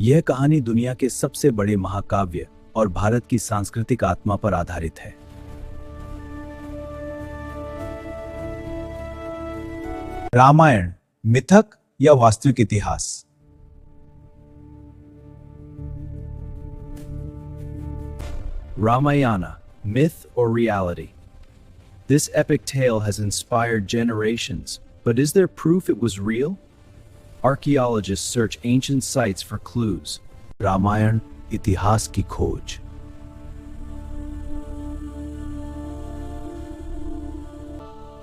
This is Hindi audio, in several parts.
यह कहानी दुनिया के सबसे बड़े महाकाव्य और भारत की सांस्कृतिक आत्मा पर आधारित है। रामायण मिथक या वास्तविक इतिहास। Ramayana, myth or reality? This epic tale has inspired generations, but is there proof it was real? Archaeologists search ancient sites for clues. Ramayan इतिहास की खोज।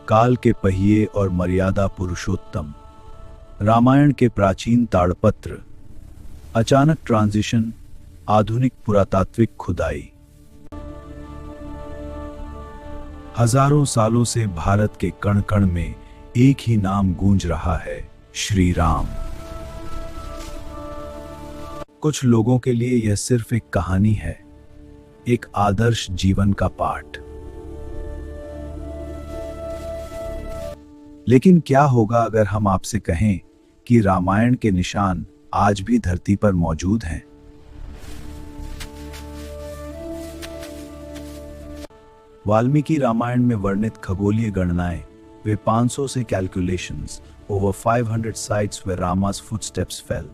काल के पहिए और मर्यादा पुरुषोत्तम। रामायण के प्राचीन ताड़पत्र। अचानक ट्रांजिशन, आधुनिक पुरातात्विक खुदाई। हजारों सालों से भारत के कण कण में एक ही नाम गूंज रहा है, श्री राम। कुछ लोगों के लिए यह सिर्फ एक कहानी है, एक आदर्श जीवन का पाठ। लेकिन क्या होगा अगर हम आपसे कहें कि रामायण के निशान आज भी धरती पर मौजूद हैं? वाल्मीकि रामायण में वर्णित खगोलीय गणनाएं, वे 500 से calculations, over 500 sites where Rama's footsteps fell।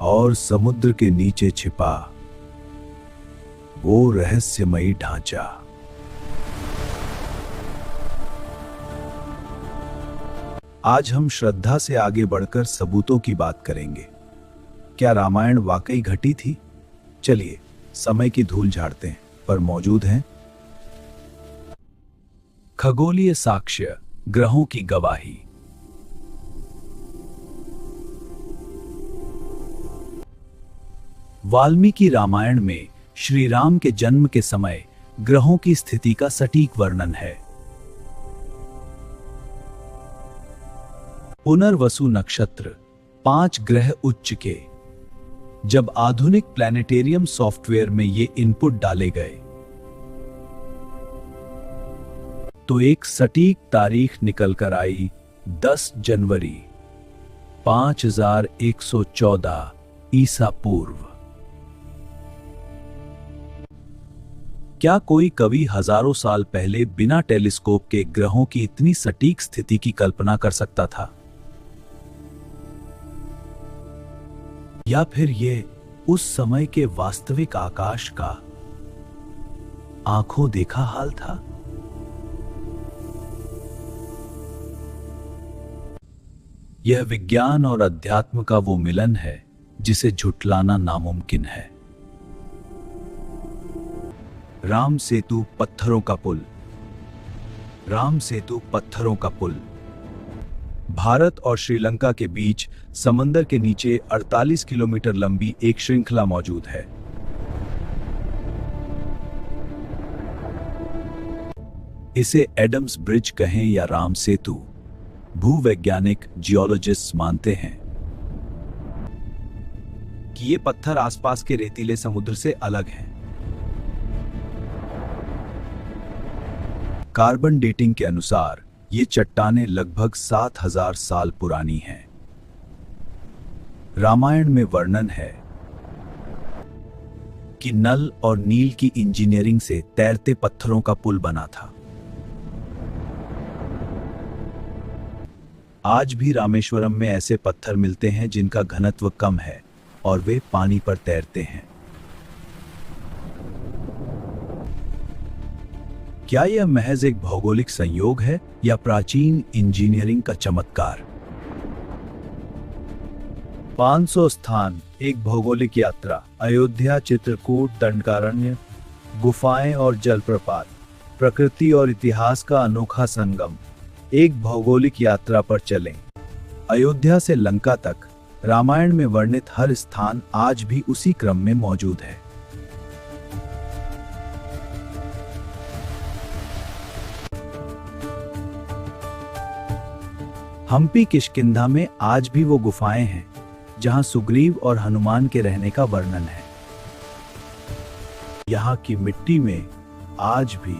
और समुद्र के नीचे छिपा वो रहस्यमयी ढांचा। आज हम श्रद्धा से आगे बढ़कर सबूतों की बात करेंगे। क्या रामायण वाकई घटी थी? चलिए समय की धूल झाड़ते हैं, पर मौजूद हैं खगोलीय साक्ष्य, ग्रहों की गवाही। वाल्मीकि रामायण में श्री राम के जन्म के समय ग्रहों की स्थिति का सटीक वर्णन है। पुनर्वसु नक्षत्र, 5 ग्रह उच्च के। जब आधुनिक प्लैनेटेरियम सॉफ्टवेयर में ये इनपुट डाले गए तो एक सटीक तारीख निकल कर आई, 10 जनवरी 5114 ईसा पूर्व। क्या कोई कवि हजारों साल पहले बिना टेलीस्कोप के ग्रहों की इतनी सटीक स्थिति की कल्पना कर सकता था? या फिर ये उस समय के वास्तविक आकाश का आंखों देखा हाल था? यह विज्ञान और अध्यात्म का वो मिलन है जिसे झुटलाना नामुमकिन है। राम सेतु पत्थरों का पुल। राम सेतु पत्थरों का पुल भारत और श्रीलंका के बीच समंदर के नीचे 48 किलोमीटर लंबी एक श्रृंखला मौजूद है। इसे एडम्स ब्रिज कहें या राम सेतु, भूवैज्ञानिक जियोलॉजिस्ट्स मानते हैं कि ये पत्थर आसपास के रेतीले समुद्र से अलग हैं। कार्बन डेटिंग के अनुसार ये चट्टानें लगभग 7000 साल पुरानी हैं। रामायण में वर्णन है कि नल और नील की इंजीनियरिंग से तैरते पत्थरों का पुल बना था। आज भी रामेश्वरम में ऐसे पत्थर मिलते हैं जिनका घनत्व कम है और वे पानी पर तैरते हैं। क्या यह महज एक भौगोलिक संयोग है या प्राचीन इंजीनियरिंग का चमत्कार? 500 स्थान, एक भौगोलिक यात्रा। अयोध्या, चित्रकूट, दंडकारण्य, गुफाएं और जलप्रपात, प्रकृति और इतिहास का अनोखा संगम। एक भौगोलिक यात्रा पर चलें। अयोध्या से लंका तक रामायण में वर्णित हर स्थान आज भी उसी क्रम में मौजूद है। हम्पी किष्किंधा में आज भी वो गुफाएं हैं जहां सुग्रीव और हनुमान के रहने का वर्णन है। यहाँ की मिट्टी में आज भी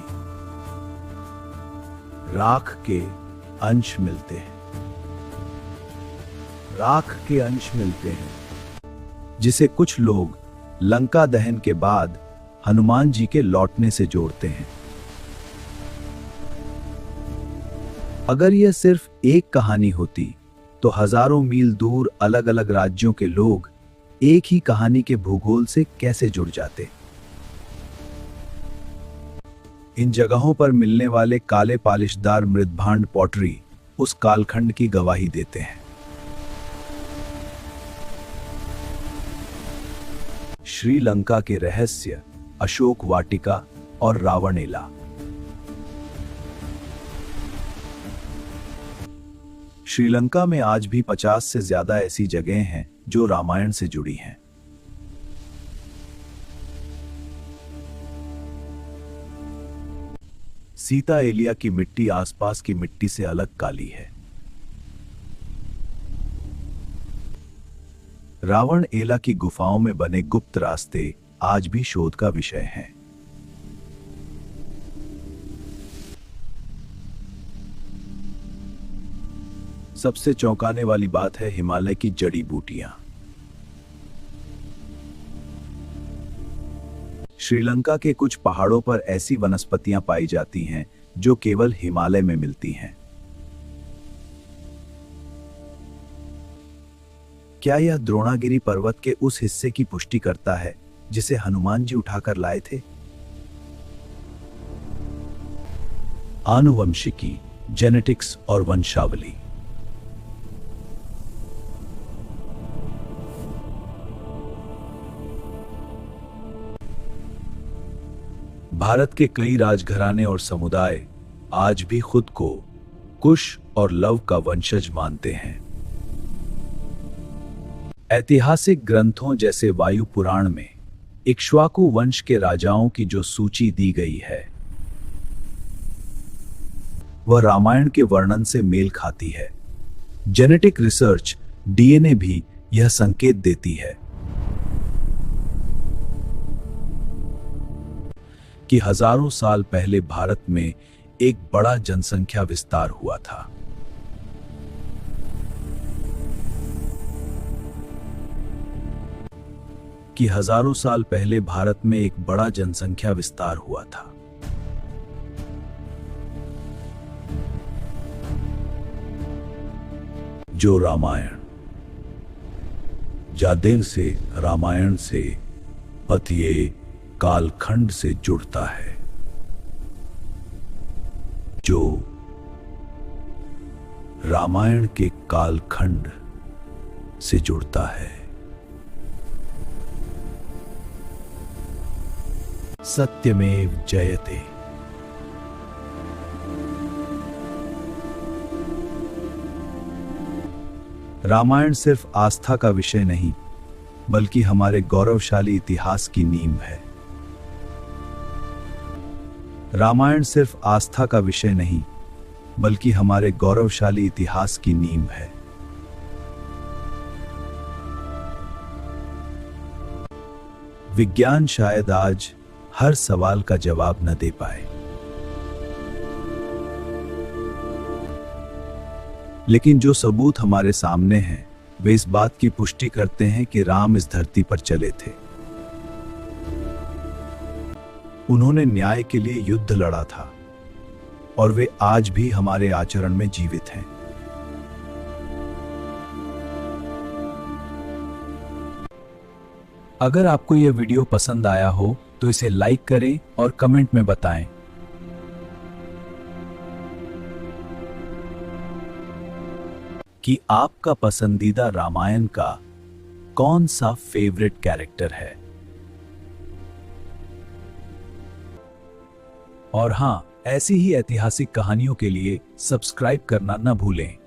राख के अंश मिलते हैं। राख के अंश मिलते हैं, जिसे कुछ लोग लंका दहन के बाद हनुमान जी के लौटने से जोड़ते हैं। अगर यह सिर्फ एक कहानी होती तो हजारों मील दूर अलग अलग राज्यों के लोग एक ही कहानी के भूगोल से कैसे जुड़ जाते। इन जगहों पर मिलने वाले काले पालिशदार मृदभांड पॉटरी उस कालखंड की गवाही देते हैं। श्रीलंका के रहस्य, अशोक वाटिका और रावणेला। श्रीलंका में आज भी 50 से ज्यादा ऐसी जगहें हैं जो रामायण से जुड़ी हैं। सीता एलिया की मिट्टी आसपास की मिट्टी से अलग काली है। रावण एला की गुफाओं में बने गुप्त रास्ते आज भी शोध का विषय हैं। सबसे चौंकाने वाली बात है हिमालय की जड़ी बूटियां। श्रीलंका के कुछ पहाड़ों पर ऐसी वनस्पतियां पाई जाती हैं जो केवल हिमालय में मिलती हैं। क्या यह द्रोणागिरी पर्वत के उस हिस्से की पुष्टि करता है जिसे हनुमान जी उठाकर लाए थे? आनुवंशिकी, जेनेटिक्स और वंशावली। भारत के कई राजघराने और समुदाय आज भी खुद को कुश और लव का वंशज मानते हैं। ऐतिहासिक ग्रंथों जैसे वायु पुराण में इक्ष्वाकु वंश के राजाओं की जो सूची दी गई है वह रामायण के वर्णन से मेल खाती है। जेनेटिक रिसर्च, डीएनए भी यह संकेत देती है कि हजारों साल पहले भारत में एक बड़ा जनसंख्या विस्तार हुआ था। हजारों साल पहले भारत में एक बड़ा जनसंख्या विस्तार हुआ था। जो रामायण जादेन से रामायण से पतिये कालखंड से जुड़ता है, जो रामायण के कालखंड से जुड़ता है। सत्यमेव जयते। रामायण सिर्फ आस्था का विषय नहीं बल्कि हमारे गौरवशाली इतिहास की नींव है। रामायण सिर्फ आस्था का विषय नहीं बल्कि हमारे गौरवशाली इतिहास की नींव है। विज्ञान शायद आज हर सवाल का जवाब न दे पाए, लेकिन जो सबूत हमारे सामने हैं वे इस बात की पुष्टि करते हैं कि राम इस धरती पर चले थे। उन्होंने न्याय के लिए युद्ध लड़ा था और वे आज भी हमारे आचरण में जीवित हैं। अगर आपको यह वीडियो पसंद आया हो तो इसे लाइक करें और कमेंट में बताएं। कि आपका पसंदीदा रामायण का कौन सा फेवरेट कैरेक्टर है। और हां, ऐसी ही ऐतिहासिक कहानियों के लिए सब्सक्राइब करना न भूलें।